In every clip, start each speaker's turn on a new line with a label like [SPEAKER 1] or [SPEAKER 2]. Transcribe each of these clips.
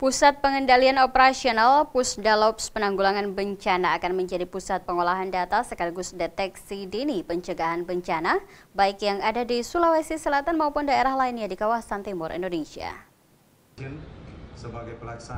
[SPEAKER 1] Pusat Pengendalian Operasional Pusdalops Penanggulangan Bencana akan menjadi pusat pengolahan data sekaligus deteksi dini pencegahan bencana, baik yang ada di Sulawesi Selatan maupun daerah lainnya di kawasan timur Indonesia.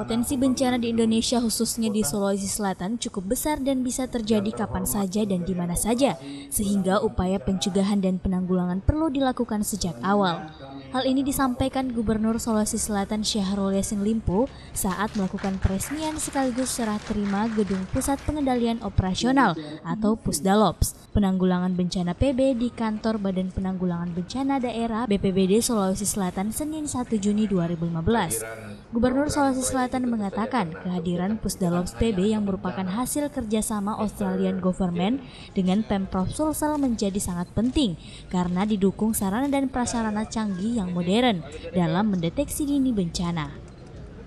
[SPEAKER 2] Potensi bencana di Indonesia khususnya di Sulawesi Selatan cukup besar dan bisa terjadi kapan saja dan di mana saja, sehingga upaya pencegahan dan penanggulangan perlu dilakukan sejak awal. Hal ini disampaikan Gubernur Sulawesi Selatan Syahrul Yassin Limpo saat melakukan peresmian sekaligus serah terima Gedung Pusat Pengendalian Operasional atau Pusdalops Penanggulangan Bencana PB di Kantor Badan Penanggulangan Bencana Daerah BPBD Sulawesi Selatan Senin 1 Juni 2015. Gubernur Sulawesi Selatan mengatakan kehadiran Pusdalops PB yang merupakan hasil kerjasama Australian Government dengan Pemprov Sulsel menjadi sangat penting karena didukung sarana dan prasarana canggih yang modern dalam mendeteksi dini bencana.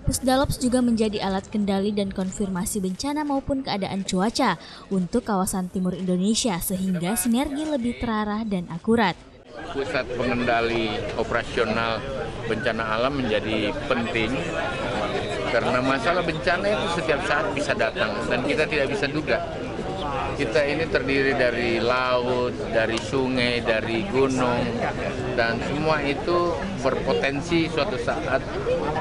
[SPEAKER 2] Pusdalops juga menjadi alat kendali dan konfirmasi bencana maupun keadaan cuaca untuk kawasan timur Indonesia sehingga sinergi lebih terarah dan akurat.
[SPEAKER 3] Pusat pengendali operasional bencana alam menjadi penting karena masalah bencana itu setiap saat bisa datang dan kita tidak bisa duga. Kita ini terdiri dari laut, dari sungai, dari gunung, dan semua itu berpotensi suatu saat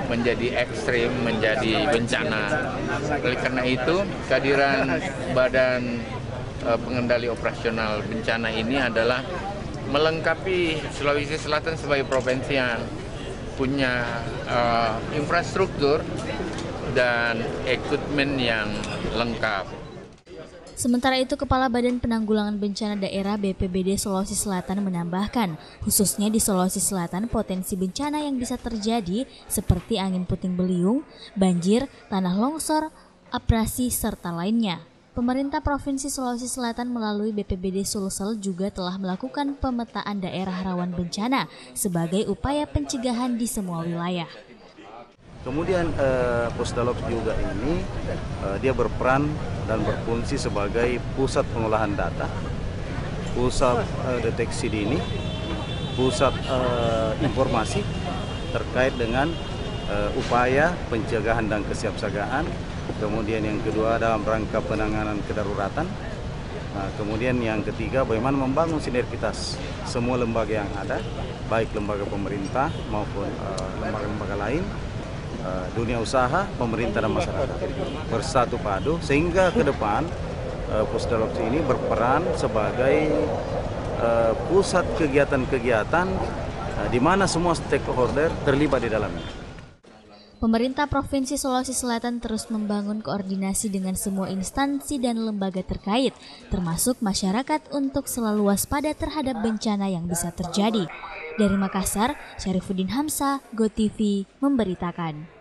[SPEAKER 3] menjadi ekstrim, menjadi bencana. Oleh karena itu, kehadiran Badan Pengendali Operasional Bencana ini adalah melengkapi Sulawesi Selatan sebagai provinsi yang punya infrastruktur dan equipment yang lengkap.
[SPEAKER 2] Sementara itu, Kepala Badan Penanggulangan Bencana Daerah BPBD Sulawesi Selatan menambahkan, khususnya di Sulawesi Selatan potensi bencana yang bisa terjadi seperti angin puting beliung, banjir, tanah longsor, abrasi, serta lainnya. Pemerintah Provinsi Sulawesi Selatan melalui BPBD Sulsel juga telah melakukan pemetaan daerah rawan bencana sebagai upaya pencegahan di semua wilayah.
[SPEAKER 4] Kemudian Pusdalops juga ini dia berperan dan berfungsi sebagai pusat pengolahan data, pusat deteksi dini, pusat informasi terkait dengan upaya pencegahan dan kesiapsiagaan. Kemudian yang kedua dalam rangka penanganan kedaruratan. Kemudian yang ketiga bagaimana membangun sinergitas semua lembaga yang ada, baik lembaga pemerintah maupun lembaga-lembaga lain, dunia usaha, pemerintah dan masyarakat bersatu padu sehingga ke depan Pusdalops ini berperan sebagai pusat kegiatan-kegiatan di mana semua stakeholder terlibat di dalamnya.
[SPEAKER 2] Pemerintah Provinsi Sulawesi Selatan terus membangun koordinasi dengan semua instansi dan lembaga terkait, termasuk masyarakat untuk selalu waspada terhadap bencana yang bisa terjadi. Dari Makassar, Syarifuddin Hamzah, GoTV memberitakan.